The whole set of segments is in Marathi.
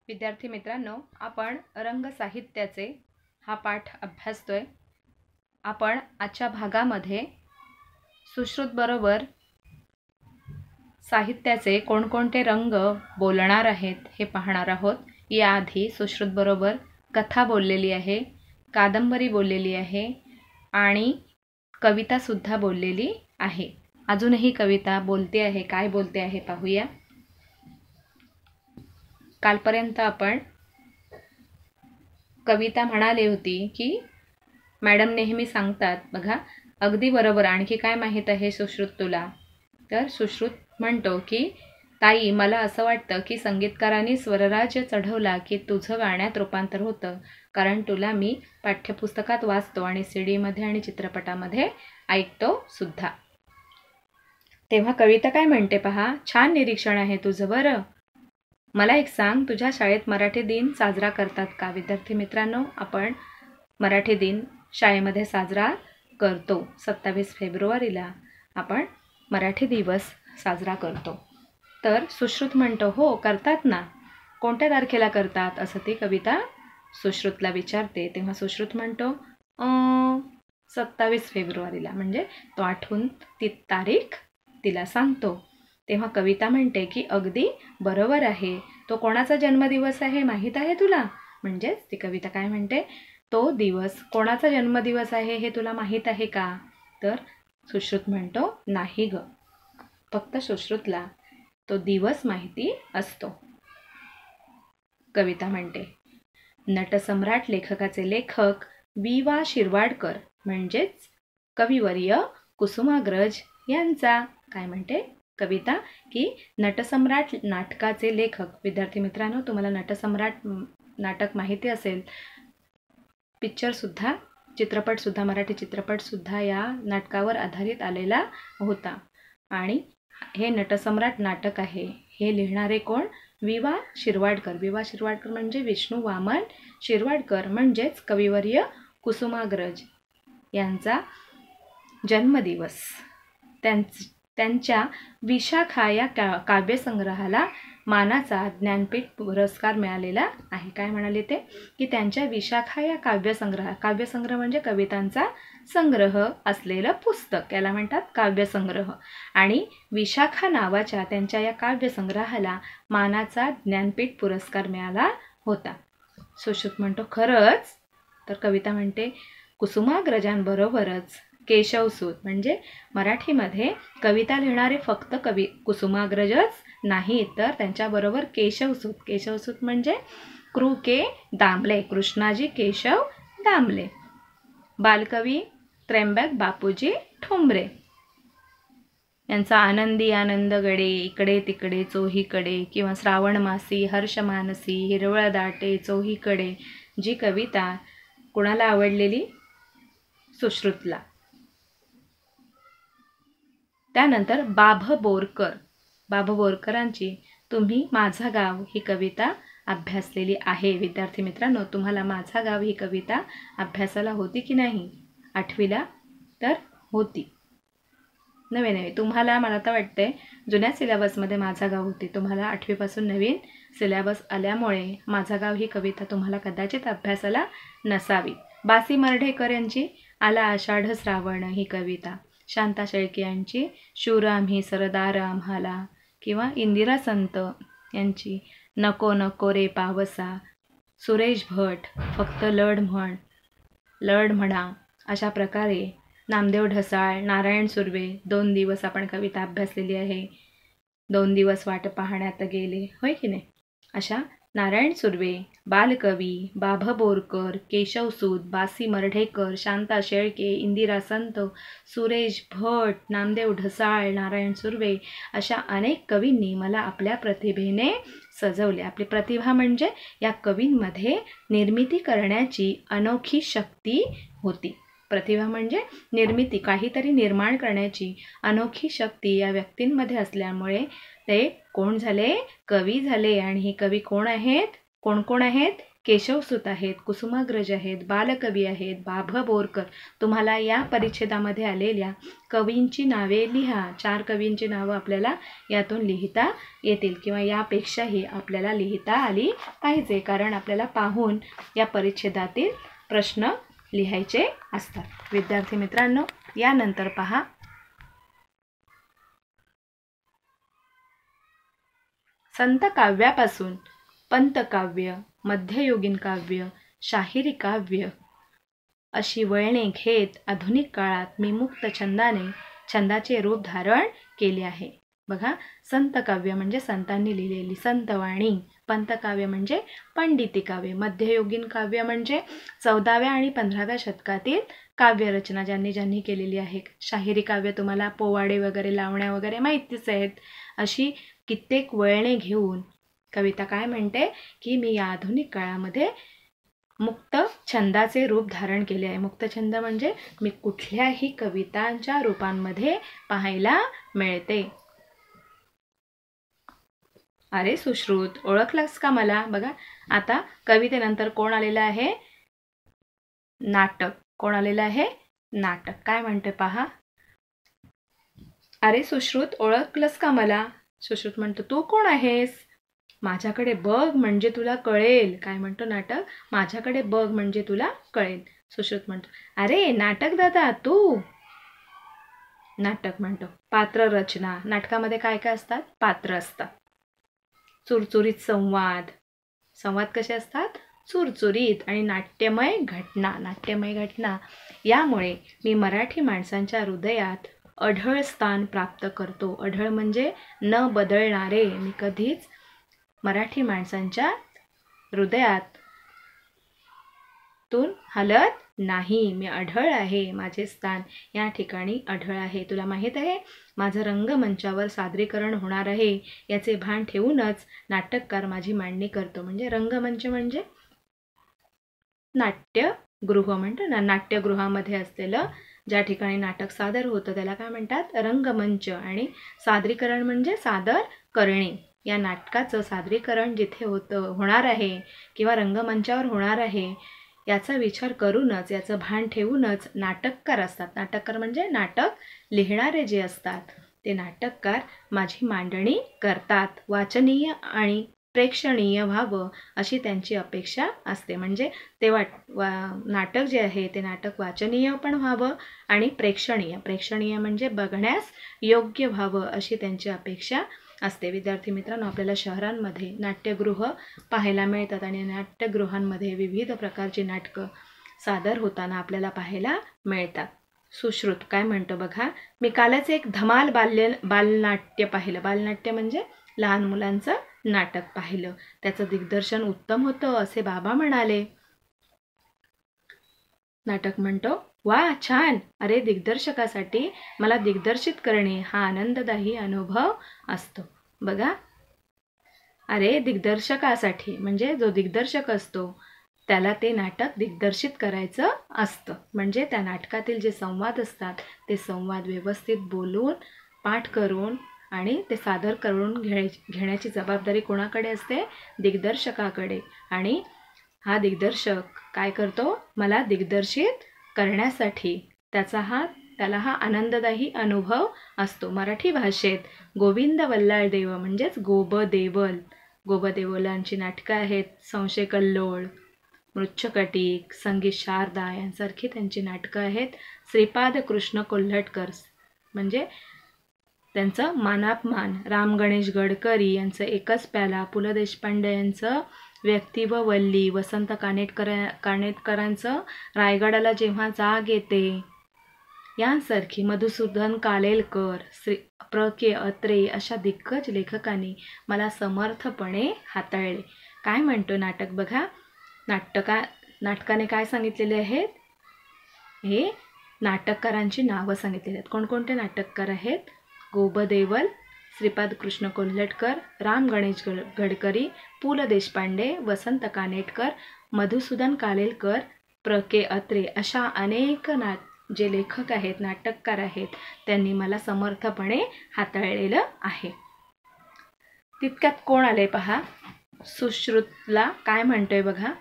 विद्यार्थी मित्रांनो, आपण रंग साहित्याचे हा पाठ अभ्यासतोय। आपण आजच्या भागामध्ये सुश्रुत बरोबर साहित्याचे कोणकोणते रंग बोलणार आहेत हे पाहणार आहोत। याआधी सुश्रुत बरोबर कथा बोललेली आहे, कादंबरी बोललेली आहे आणि कविता सुद्धा बोललेली आहे। अजूनही कविता बोलते आहे, काय बोलते आहे पाहूया। कालपर्यंत आपण कविता म्हणाली होती की मॅडम नेहमी सांगतात बघा, अगदी बरोबर, आणखी काय माहीत आहे सुश्रुत तुला? तर सुश्रुत म्हणतो की ताई, मला असं वाटतं की संगीतकारांनी स्वरराज चढवला की तुझं गाण्यात रूपांतर होतं, कारण तुला मी पाठ्यपुस्तकात वाचतो आणि CD मध्ये आणि चित्रपटामध्ये ऐकतो सुद्धा। तेव्हा कविता काय म्हणते पहा, छान निरीक्षण आहे तुझं बरं। मला एक सांग, तुझ्या शाळेत मराठी दिन साजरा करतात का? विद्यार्थी मित्रांनो, आपण मराठी दिन शाळेमध्ये साजरा करतो। 27 फेब्रुवारीला आपण मराठी दिवस साजरा करतो। तर सुश्रुत म्हणतो हो करतात ना, कोणत्या तारखेला करतात असं ती कविता सुश्रुतला विचारते। तेव्हा सुश्रुत म्हणतो 27 फेब्रुवारीला, म्हणजे तो आठवून ती तारीख तिला सांगतो। तेव्हा कविता म्हणते की अगदी बरोबर आहे, तो कोणाचा जन्मदिवस आहे माहीत आहे तुला? म्हणजेच ती कविता काय म्हणते, तो दिवस कोणाचा जन्मदिवस आहे हे तुला माहीत आहे का? तर सुश्रुत म्हणतो नाही ग, फक्त सुश्रुतला तो दिवस माहिती असतो। कविता म्हणते, नटसम्राट लेखकाचे लेखक वि.वा. शिरवाडकर म्हणजेच कविवर्य कुसुमाग्रज यांचा। काय म्हणते कविता की नटसम्राट नाटकाचे लेखक। विद्यार्थी मित्रांनो, तुम्हाला नटसम्राट नाटक माहिती असेल, पिक्चरसुद्धा, चित्रपटसुद्धा, मराठी चित्रपटसुद्धा या नाटकावर आधारित आलेला होता। आणि हे नटसम्राट नाटक आहे, हे लिहिणारे कोण? वि.वा. शिरवाडकर। वि.वा. शिरवाडकर म्हणजे विष्णू वामन शिरवाडकर, म्हणजेच कविवर्य कुसुमाग्रज यांचा जन्मदिवस। त्यांच्या विशाखा या काव्यसंग्रहाला मानाचा ज्ञानपीठ पुरस्कार मिळालेला आहे। काय म्हणाले ते की त्यांच्या विशाखा या काव्यसंग्रह म्हणजे कवितांचा संग्रह असलेलं पुस्तक, याला म्हणतात काव्यसंग्रह। आणि विशाखा नावाच्या त्यांच्या या काव्यसंग्रहाला मानाचा ज्ञानपीठ पुरस्कार मिळाला होता। सुश्रुत म्हणतो खरंच? तर कविता म्हणते, कुसुमाग्रजांबरोबरच केशवसूत, म्हणजे मराठीमध्ये कविता लिहिणारे फक्त कवी कुसुमाग्रजच नाही, तर त्यांच्याबरोबर केशवसूत। केशवसूत म्हणजे के. दामले, कृष्णाजी केशव दामले। बालकवी त्र्यंबक बापूजी ठोंबरे यांचा आनंदी आनंदगडे, इकडे तिकडे चोहीकडे, किंवा श्रावण मासी हर्षमानसी हिरवळ दाटे चोहीकडे, जी कविता कुणाला आवडलेली? सुश्रुतला। त्यानंतर बाभ बोरकरांची तुम्ही माझा गाव ही कविता अभ्यासलेली आहे। विद्यार्थी मित्रांनो, तुम्हाला माझा गाव ही कविता अभ्यासाला होती की नाही? 8वीला तर होती। नवे तुम्हाला, मला तर वाटते जुन्या सिलेबसमध्ये माझा गाव होती, तुम्हाला 8वीपासून नवीन सिलेबस आल्यामुळे माझा गाव ही कविता तुम्हाला कदाचित अभ्यासाला नसावी। बासी मर्ढेकर यांची आला आषाढ श्रावण ही कविता, शांता शेळके यांची शूर आम्ही सरदार आम्हाला, किंवा इंदिरा संत यांची नको नको रे पावसा, सुरेश भट फक्त लढ म्हणा। अशा प्रकारे नामदेव ढसाळ, नारायण सुर्वे, 2 दिवस आपण कविता अभ्यासलेली आहे। 2 दिवस वाट पाहण्यात गेले, होय की नाही? अशा नारायण सुर्वे, बालकवी, बाभ बोरकर, केशवसूत, बासी मर्ढेकर, शांता शेळके, इंदिरा संत, सुरेश भट, नामदेव ढसाळ, नारायण सुर्वे अशा अनेक कवींनी मला आपल्या प्रतिभेने सजवले। आपली प्रतिभा म्हणजे या कवींमध्ये निर्मिती करण्याची अनोखी शक्ती होती। प्रतिभा म्हणजे निर्मिती, काहीतरी निर्माण करण्याची अनोखी शक्ती या व्यक्तींमध्ये असल्यामुळे ते कोण झाले? कवी झाले। आणि हे कवी कोण आहेत? कोण आहेत? केशवसूत आहेत, कुसुमाग्रज आहेत, बालकवी आहेत, बाभ बोरकर. तुम्हाला या परिच्छेदामध्ये आलेल्या कवींची नावे लिहा. 4 कवींची नावं आपल्याला यातून लिहिता येतील किंवा यापेक्षाही आपल्याला लिहिता आली पाहिजे, कारण आपल्याला पाहून या परिच्छेदातील प्रश्न लिहायचे असतात. विद्यार्थी मित्रांनो, यानंतर पहा संत काव्यापासून पंतकाव्य, मध्ययुगीन काव्य, शाहिरी काव्य अशी वळणे घेत आधुनिक काळात मी मुक्त छंदाचे रूप धारण केले आहे. बघा, संत काव्य म्हणजे संतांनी लिहिलेली संतवाणी, पंतकाव्य म्हणजे पंडिती काव्य, मध्ययुगीन काव्य म्हणजे 14व्या आणि 15व्या शतकातील काव्यरचना ज्यांनी केलेली आहे. शाहिरी काव्य तुम्हाला पोवाडे वगैरे, लावण्या वगैरे माहितीच आहेत. अशी कित्येक वळणे घेऊन कविता काय म्हणते की मी या आधुनिक काळामध्ये मुक्त छंदाचे रूप धारण केले आहे. मुक्त छंद म्हणजे मी कुठल्याही कवितांच्या रूपांमध्ये पाहायला मिळते. अरे सुश्रुत, ओळखलास का मला? बघा, आता कवितेनंतर कोण आलेलं आहे? नाटक. कोण आलेलं आहे? नाटक. काय म्हणते पहा. अरे सुश्रुत, ओळखलंस का मला? सुश्रुत म्हणतो, तू कोण आहेस? माझ्याकडे बघ म्हणजे तुला कळेल. काय म्हणतो नाटक? माझ्याकडे बघ म्हणजे तुला कळेल. सुश्रुत म्हणतो, अरे नाटक दादा तू. नाटक म्हणतो, पात्र रचना. नाटकामध्ये काय काय असतात? पात्र असतात. चुरचुरीत संवाद कसे असतात? चुरचुरीत. आणि नाट्यमय घटना. यामुळे मी मराठी माणसांच्या हृदयात अढळ स्थान प्राप्त करतो. अढळ म्हणजे न बदलणारे. मी कधीच मराठी माणसांच्या हृदयात तून हलत नाही. मी अढळ आहे. माझे स्थान या ठिकाणी अढळ आहे. तुला माहीत आहे, माझं रंगमंचावर सादरीकरण होणार आहे याचे भान ठेवूनच नाटककार माझी मांडणी करतो. म्हणजे रंगमंच म्हणजे नाट्यगृह म्हणतो ना. नाट्यगृहामध्ये असलेलं ज्या ठिकाणी नाटक सादर होतं त्याला काय म्हणतात? रंगमंच. आणि सादरीकरण म्हणजे सादर करणे. या नाटकाचं सादरीकरण जिथे होणार आहे किंवा रंगमंचावर होणार आहे याचा विचार करूनच, याचं भान ठेवूनच नाटककार असतात. नाटककार म्हणजे नाटक लिहिणारे जे असतात ते नाटककार माझी मांडणी करतात. वाचनीय आणि प्रेक्षणीय व्हावं अशी त्यांची अपेक्षा असते. म्हणजे ते नाटक जे आहे ते नाटक वाचनीय पण व्हावं आणि प्रेक्षणीय म्हणजे बघण्यास योग्य व्हावं अशी त्यांची अपेक्षा असते. विद्यार्थी मित्रांनो, आपल्याला शहरांमध्ये नाट्यगृह पाहायला मिळतात आणि नाट्यगृहांमध्ये विविध प्रकारची नाटकं सादर होताना आपल्याला पाहायला मिळतात. सुश्रुत काय म्हणतो बघा. मी कालच एक धमाल बालनाट्य पाहिलं. बालनाट्य म्हणजे लहान मुलांचं नाटक पाहिलं. त्याचं दिग्दर्शन उत्तम होतं असे बाबा म्हणाले. नाटक म्हणतो, वा छान. अरे दिग्दर्शकासाठी मला दिग्दर्शित करणे हा आनंददायी अनुभव असतो. बघा, अरे दिग्दर्शकासाठी म्हणजे जो दिग्दर्शक असतो त्याला ते नाटक दिग्दर्शित करायचं असतं. म्हणजे त्या नाटकातील जे संवाद असतात ते संवाद व्यवस्थित बोलून, पाठ करून आणि ते सादर करून घेण्याची जबाबदारी कोणाकडे असते? दिग्दर्शकाकडे. आणि हा दिग्दर्शक काय करतो? मला दिग्दर्शित करण्यासाठी त्याला हा आनंददायी अनुभव असतो. मराठी भाषेत गोविंद वल्लाळ देव म्हणजेच गोबदेवलांची नाटकं आहेत. संशय कल्लोळ, मृच्छकटिक, संगीत शारदा यांसारखी त्यांची नाटकं आहेत. श्रीपाद कृष्ण कोल्हटकर म्हणजे त्यांचं मानापमान. राम गणेश गडकरी यांचं एकच प्याला, पु ल देशपांडे यांचं व्यक्ती व वल्ली, वसंत कानेटकरांचं रायगडाला जेव्हा जाग येते यांसारखी, मधुसूदन कालेलकर, प्र के अत्रे अशा दिग्गज लेखकांनी मला समर्थपणे हाताळले. काय म्हणतो नाटक बघा. नाटकाने काय सांगितलेले आहेत? हे नाटककारांची नावं सांगितलेली आहेत. कोणकोणते नाटककार आहेत? गोबदेवल, श्रीपाद कृष्ण कोल्हटकर, राम गणेश गडकरी, पु ल देशपांडे, वसंत कानेटकर, मधुसूदन कालेलकर, प्र के अत्रे अशा अनेक जे लेखक आहेत, नाटककार आहेत, त्यांनी मला समर्थपणे हाताळलेलं आहे. तितक्यात कोण आले पहा. सुश्रुतला काय म्हणतोय बघा.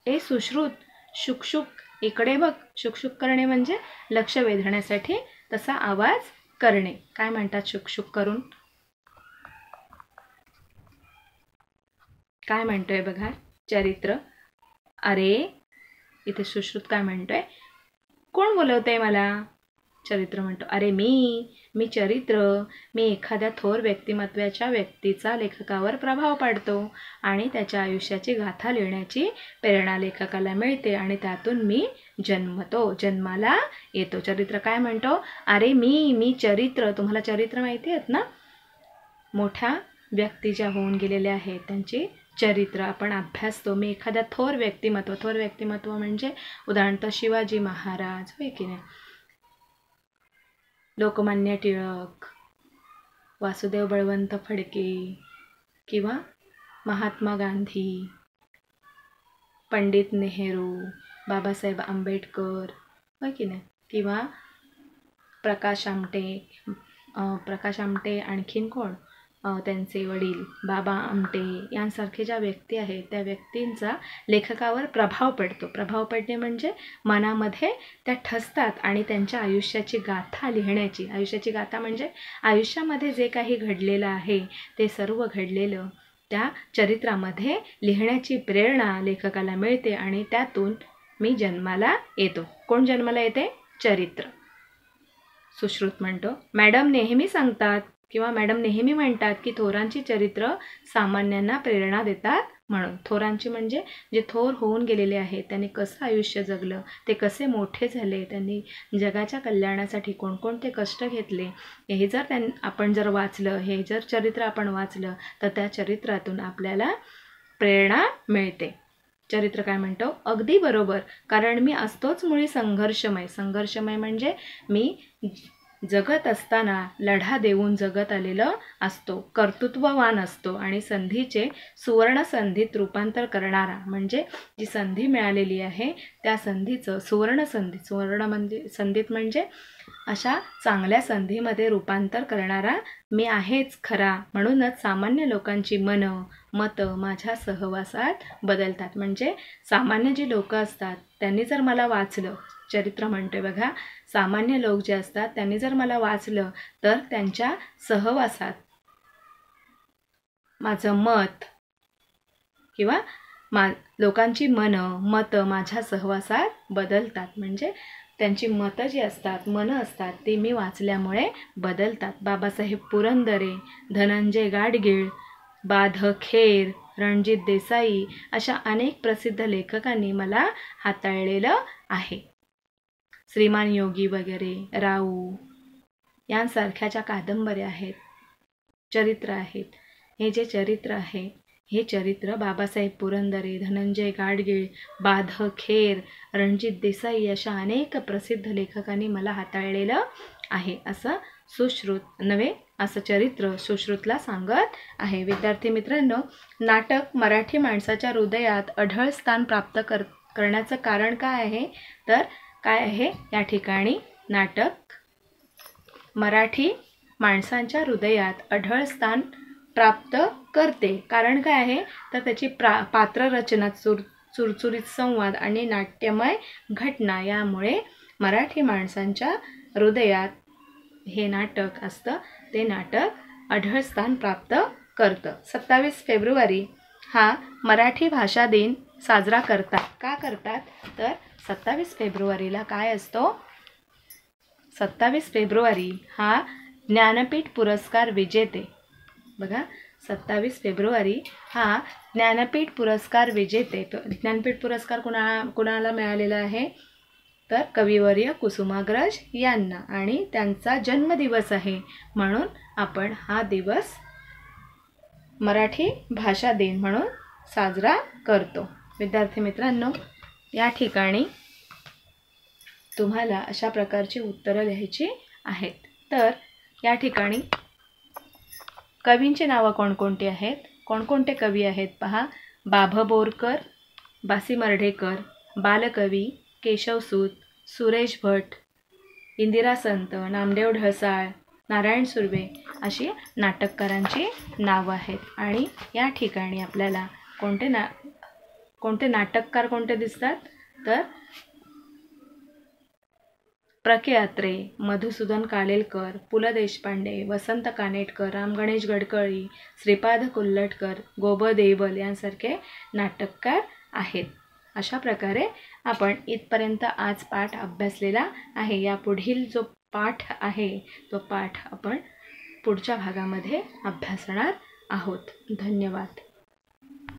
ए सुश्रुत, शुकशुक इकडे बघ. शुकशुक करणे म्हणजे लक्ष वेधण्यासाठी तसा आवाज करणे. काय म्हणतात शुकशुक करून? काय म्हणतोय बघा चरित्र. अरे इथे सुश्रुत काय म्हणतोय, कोण बोलवतंय मला? चरित्र म्हणतो, अरे मी चरित्र. मी एखाद्या थोर व्यक्तिमत्वाच्या व्यक्तीचा लेखकावर प्रभाव पाडतो आणि त्याच्या आयुष्याची गाथा लिहिण्याची प्रेरणा लेखकाला मिळते आणि त्यातून मी जन्माला येतो. चरित्र काय म्हणतो, अरे मी चरित्र. तुम्हाला चरित्र माहिती आहेत ना? मोठ्या व्यक्ती ज्या होऊन गेलेल्या आहेत त्यांची चरित्र आपण अभ्यासतो. मी एखाद्या थोर व्यक्तिमत्व म्हणजे उदाहरणार्थ शिवाजी महाराज, होय की नाही, लोकमान्य टिळक, वासुदेव बळवंत फडके किंवा महात्मा गांधी, पंडित नेहरू, बाबासाहेब आंबेडकर, होय की नाही, किंवा प्रकाश आमटे आणखीन कोण, त्यांचे वडील बाबा आमटे यांसारखे ज्या व्यक्ती आहेत त्या व्यक्तींचा लेखकावर प्रभाव पडतो. प्रभाव पडणे म्हणजे मनामध्ये त्या ठसतात आणि त्यांच्या आयुष्याची गाथा लिहिण्याची, आयुष्याची गाथा म्हणजे आयुष्यामध्ये जे काही घडलेलं आहे ते सर्व घडलेलं त्या चरित्रामध्ये लिहिण्याची प्रेरणा लेखकाला मिळते आणि त्यातून मी जन्माला येतो. कोण जन्माला येते? चरित्र. सुश्रुत म्हणतो, मॅडम नेहमी सांगतात किंवा मॅडम नेहमी म्हणतात की थोरांची चरित्र सामान्यांना प्रेरणा देतात म्हणून. थोरांची म्हणजे जे थोर होऊन गेलेले आहेत त्यांनी कसं आयुष्य जगलं, ते कसे मोठे झाले, त्यांनी जगाच्या कल्याणासाठी कोणकोणते कष्ट घेतले, हे जर आपण जर वाचलं, हे जर चरित्र आपण वाचलं तर त्या चरित्रातून आपल्याला प्रेरणा मिळते. चरित्र काय म्हणतो, अगदी बरोबर, कारण मी असतोच मुळी संघर्षमय म्हणजे मी जगत असताना लढा देऊन जगत आलेलं असतो, कर्तृत्ववान असतो आणि संधीचे सुवर्ण संधीत रूपांतर करणारा, म्हणजे जी संधी मिळालेली आहे त्या संधीचं सुवर्ण संधीत म्हणजे अशा चांगल्या संधीमध्ये रूपांतर करणारा मी आहेच खरा. म्हणूनच सामान्य लोकांची मतं माझ्या सहवासात बदलतात. म्हणजे सामान्य जी लोक असतात त्यांनी जर मला वाचलं, चरित्र म्हणतोय बघा, सामान्य लोक जे असतात त्यांनी जर मला वाचलं तर त्यांच्या सहवासात माझं मत किंवा लोकांची मतं माझ्या सहवासात बदलतात. म्हणजे त्यांची मतं जी असतात, मनं असतात ती मी वाचल्यामुळे बदलतात. बाबासाहेब पुरंदरे, धनंजय गाडगीळ, बाध खेर, रणजित देसाई अशा अनेक प्रसिद्ध लेखकांनी मला हाताळलेलं आहे. श्रीमान योगी वगैरे, राऊ यांसारख्या ज्या कादंबऱ्या आहेत, चरित्र आहेत, हे जे चरित्र आहे हे चरित्र बाबासाहेब पुरंदरे, धनंजय गाडगीळ, बाध खेर, रणजित देसाई अशा अनेक प्रसिद्ध लेखकांनी मला हाताळलेलं आहे असं असं चरित्र सुश्रुतला सांगत आहे. विद्यार्थी मित्रांनो, नाटक मराठी माणसाच्या हृदयात अढळ स्थान प्राप्त करण्याचं कारण काय आहे? तर काय आहे या ठिकाणी, नाटक मराठी माणसांच्या हृदयात अढळ स्थान प्राप्त करते. कारण काय आहे तर त्याची पात्ररचना, चुरचुरीत संवाद आणि नाट्यमय घटना यामुळे मराठी माणसांच्या हृदयात हे नाटक असतं ते नाटक अढळ स्थान प्राप्त करतं. 27 फेब्रुवारी हा मराठी भाषा दिन साजरा करतात. का करतात तर 27 फेब्रुवारीला काय असतो? 27 फेब्रुवारी हा ज्ञानपीठ पुरस्कार विजेते, बघा 27 फेब्रुवारी हा ज्ञानपीठ पुरस्कार विजेते. ज्ञानपीठ पुरस्कार कुणाला मिळालेला आहे तर कविवर्य कुसुमाग्रज यांना, आणि त्यांचा जन्मदिवस आहे म्हणून आपण हा दिवस मराठी भाषा दिन म्हणून साजरा करतो. विद्यार्थी मित्रांनो, या ठिकाणी तुम्हाला अशा प्रकारची उत्तरं लिहायची आहेत. तर या ठिकाणी कवींची नावं कोणकोणती आहेत, कोणकोणते कवी आहेत पहा. बाभ बोरकर, बासी मर्ढेकर, बालकवी, केशवसूत, सुरेश भट, इंदिरा संत, नामदेव ढसाळ, नारायण सुर्वे अशी नाटककारांची नावं आहेत. आणि या ठिकाणी आपल्याला कोणते नाटककार कोणते दिसतात तर प्र के अत्रे, मधुसूदन कालेलकर, पु ल देशपांडे, वसंत कानेटकर, राम गणेश गडकरी, श्रीपाद कोल्हटकर, गोब देवल यांसारखे नाटककार आहेत. अशा प्रकारे आपण इथपर्यंत आज पाठ अभ्यासलेला आहे. या पुढील जो पाठ आहे तो पाठ आपण पुढच्या भागामध्ये अभ्यासणार आहोत. धन्यवाद.